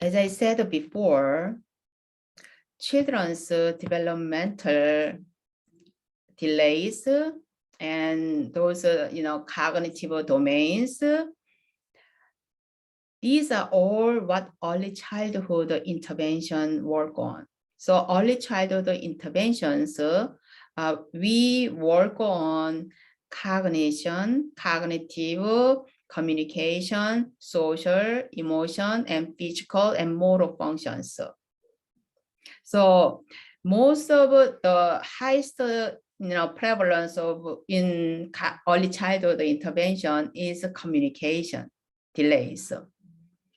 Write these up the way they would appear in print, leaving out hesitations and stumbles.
as I said before, children's developmental delays and those, cognitive domains, these are all what early childhood intervention work on. So early childhood interventions, we work on cognition, cognitive, communication, social, emotion, and physical and motor functions. So most of the highest prevalence of in early childhood intervention is communication delays.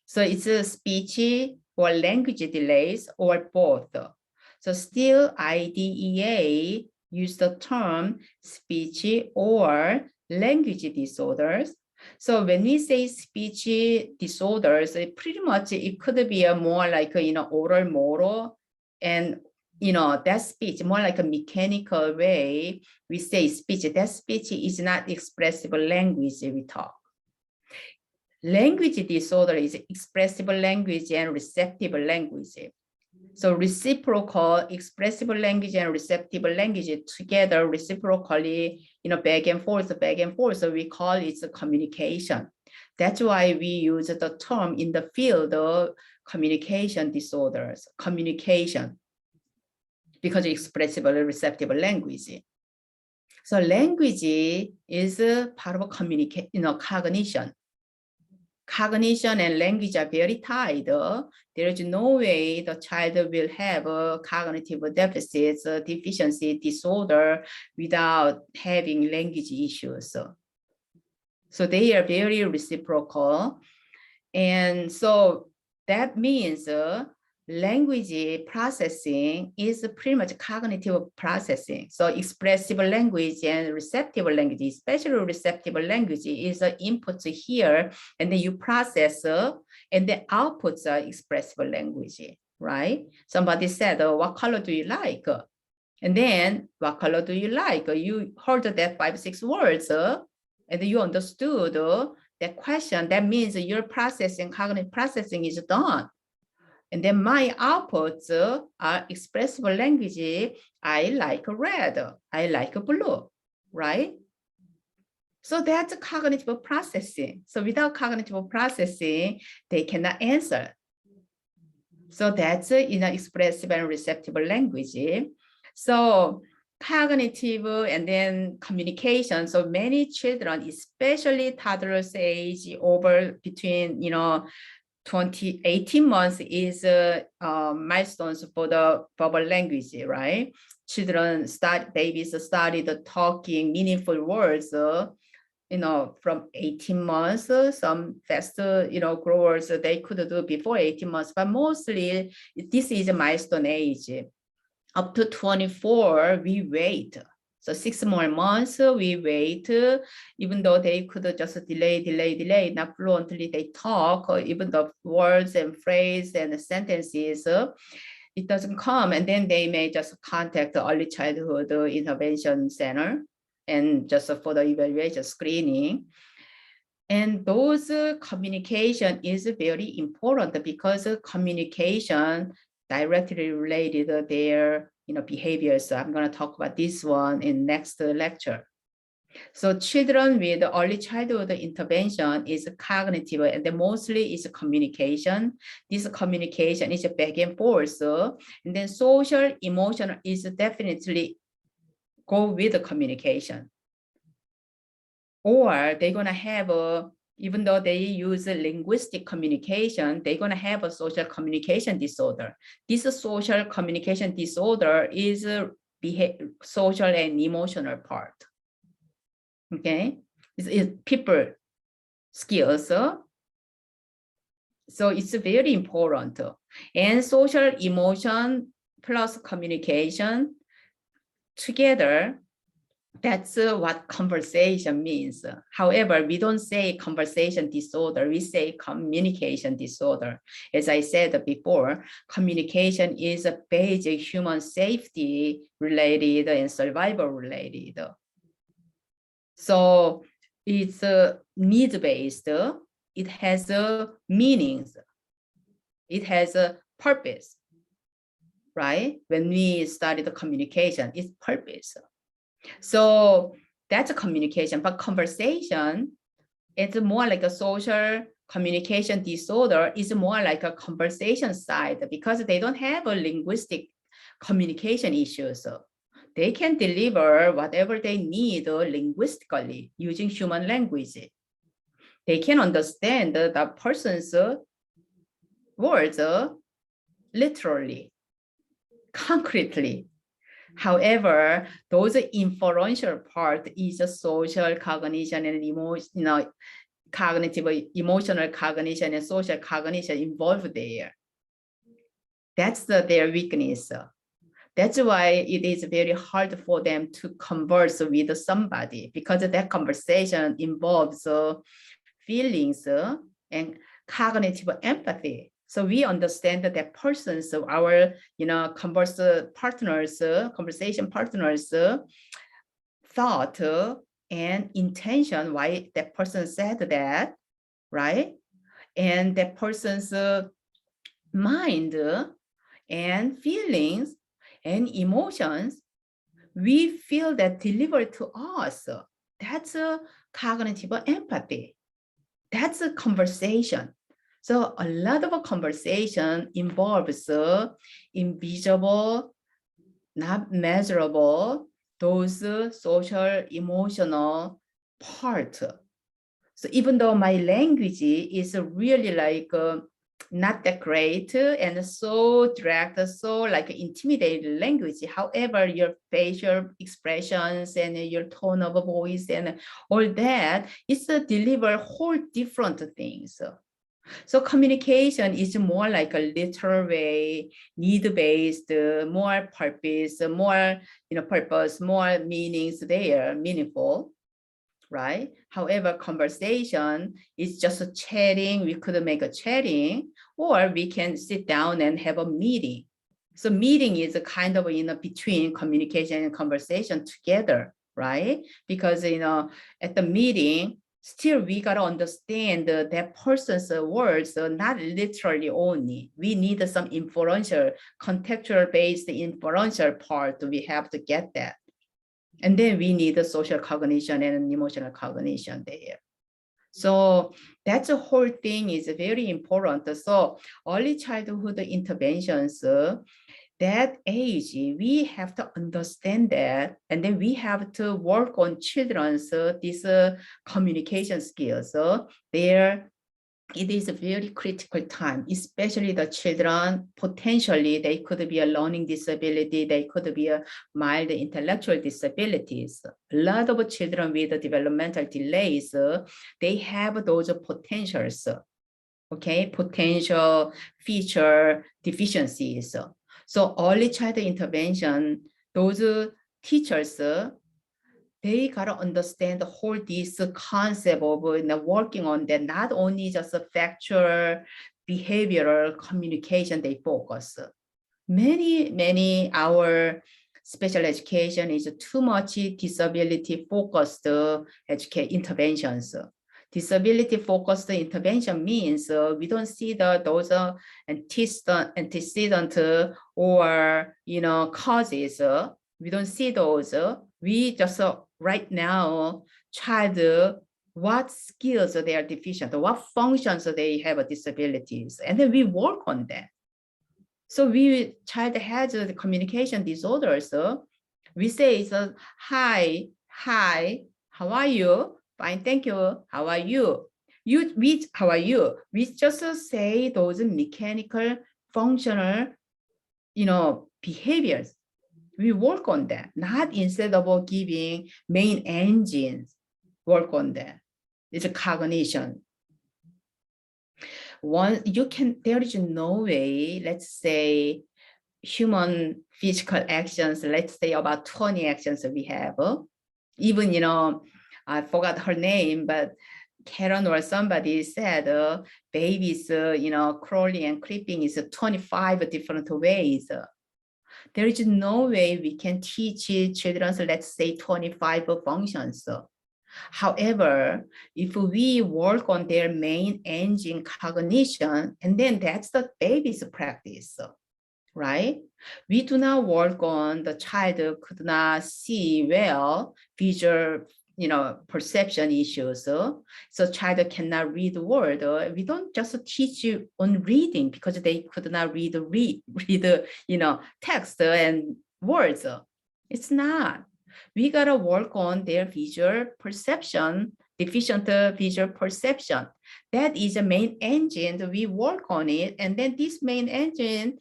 So it's a speech or language delays or both. So still IDEA use the term speech or language disorders. So when we say speech disorders, pretty much it could be a more like oral motor, and that speech more like a mechanical way we say speech. That speech is not expressive language we talk. Language disorder is expressive language and receptive language. So reciprocal expressive language and receptive language together reciprocally, back and forth, so we call it communication. That's why we use the term in the field of communication disorders, communication, because expressive receptive language. So language is part of cognition. Cognition and language are very tied. There is no way the child will have a cognitive deficits, deficiency disorder without having language issues. So they are very reciprocal. And so that means language processing is pretty much cognitive processing. So expressive language and receptive language, especially receptive language, is an input here, and then you process, and the outputs are expressive language, right? Somebody said, what color do you like? And then, what color do you like? You heard that 5-6 words, and you understood that question. That means your processing, cognitive processing is done. And then my outputs are expressive language. I like red, I like blue, right? So that's cognitive processing. So without cognitive processing, they cannot answer. So that's expressive and receptive language. So cognitive and then communication. So many children, especially toddlers age over between 18 months is milestones for the verbal language, right? Babies started talking meaningful words, from 18 months. Some faster, growers, they could do before 18 months, but mostly this is a milestone age. Up to 24, we wait. So 6 more months, we wait, even though they could just delay, not fluently they talk, or even the words and phrase and sentences, it doesn't come. And then they may just contact the early childhood intervention center and just for the evaluation screening. And those communication is very important because communication directly related to their behavior. So I'm going to talk about this one in next lecture. So children with early childhood intervention is cognitive, and then mostly is communication. This communication is back and forth. And then social, emotional is definitely go with the communication. Or they're going to have even though they use linguistic communication, they're going to have a social communication disorder. This social communication disorder is social and emotional part. Okay, it's people skills. So it's very important. And social emotion plus communication together, that's what conversation means. However, we don't say conversation disorder, we say communication disorder. As I said before, communication is a basic human safety related and survival related. So it's needs-based, it has meanings. It has a purpose, right? When we study the communication, it's purpose. So that's a communication, but conversation, it's more like a social communication disorder, is more like a conversation side because they don't have a linguistic communication issues. So they can deliver whatever they need linguistically using human language. They can understand the person's words literally, concretely. However, those inferential part is a social cognition and emotion, cognitive, emotional cognition and social cognition involved there. That's their weakness. That's why it is very hard for them to converse with somebody because that conversation involves feelings and cognitive empathy. So we understand that persons, our conversation partners thought and intention why that person said that, right? And that person's mind and feelings and emotions, we feel that delivered to us. That's a cognitive empathy. That's a conversation. So a lot of a conversation involves invisible, not measurable, those social, emotional part. So even though my language is really like not that great and so direct, so like intimidating language, however, your facial expressions and your tone of voice and all that, it's deliver whole different things. So communication is more like a literal way, need-based, more purpose, more purpose, more meanings there, meaningful, right? However, conversation is just a chatting. We could make a chatting, or we can sit down and have a meeting. So meeting is a kind of between communication and conversation together, right? Because at the meeting, still we gotta understand that person's words, not literally only. We need some inferential, contextual based inferential part. We have to get that. And then we need the social cognition and emotional cognition there. So that's the whole thing is very important. So early childhood interventions, that age, we have to understand that, and then we have to work on children's these communication skills. There, it is a very critical time, especially the children, potentially they could be a learning disability, they could be a mild intellectual disabilities. A lot of children with developmental delays, they have those potentials, okay, potential feature deficiencies. So early child intervention, those teachers, they gotta understand the whole this concept of working on that, not only just a factual behavioral communication they focus. Many our special education is too much disability focused interventions. Disability focused intervention means we don't see those antecedent or causes. We don't see those. We just right now child what skills they are deficient, what functions they have disabilities, and then we work on that. So child has the communication disorders. We say it's a hi, how are you? Fine, thank you. How are you? How are you? We just say those mechanical, functional, behaviors. We work on that, not instead of giving main engines, work on that. It's a cognition. There is no way, let's say, human physical actions, let's say about 20 actions we have. Even, I forgot her name, but Karen or somebody said babies, crawling and creeping is 25 different ways. There is no way we can teach children, let's say 25 functions. However, if we work on their main engine cognition, and then that's the baby's practice, right? We do not work on the child could not see well, visual, perception issues. So child cannot read the word. We don't just teach you on reading because they could not read, text and words. It's not. We gotta work on their visual perception, deficient visual perception. That is the main engine. We work on it, and then this main engine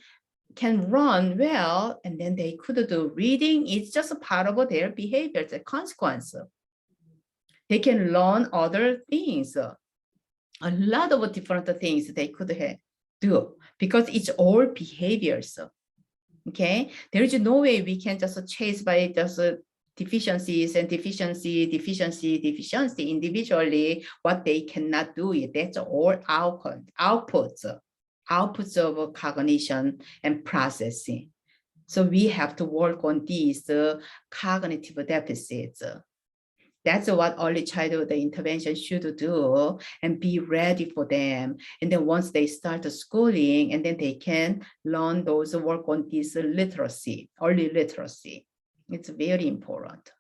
can run well, and then they could do reading. It's just a part of their behavior, it's a consequence. They can learn other things, a lot of different things they could do because it's all behaviors. Okay, there is no way we can just chase by just deficiencies and deficiency individually. What they cannot do it. That's all outputs of cognition and processing. So we have to work on these cognitive deficits. That's what early childhood intervention should do, and be ready for them. And then once they start schooling, and then they can learn those, work on this literacy, early literacy. It's very important.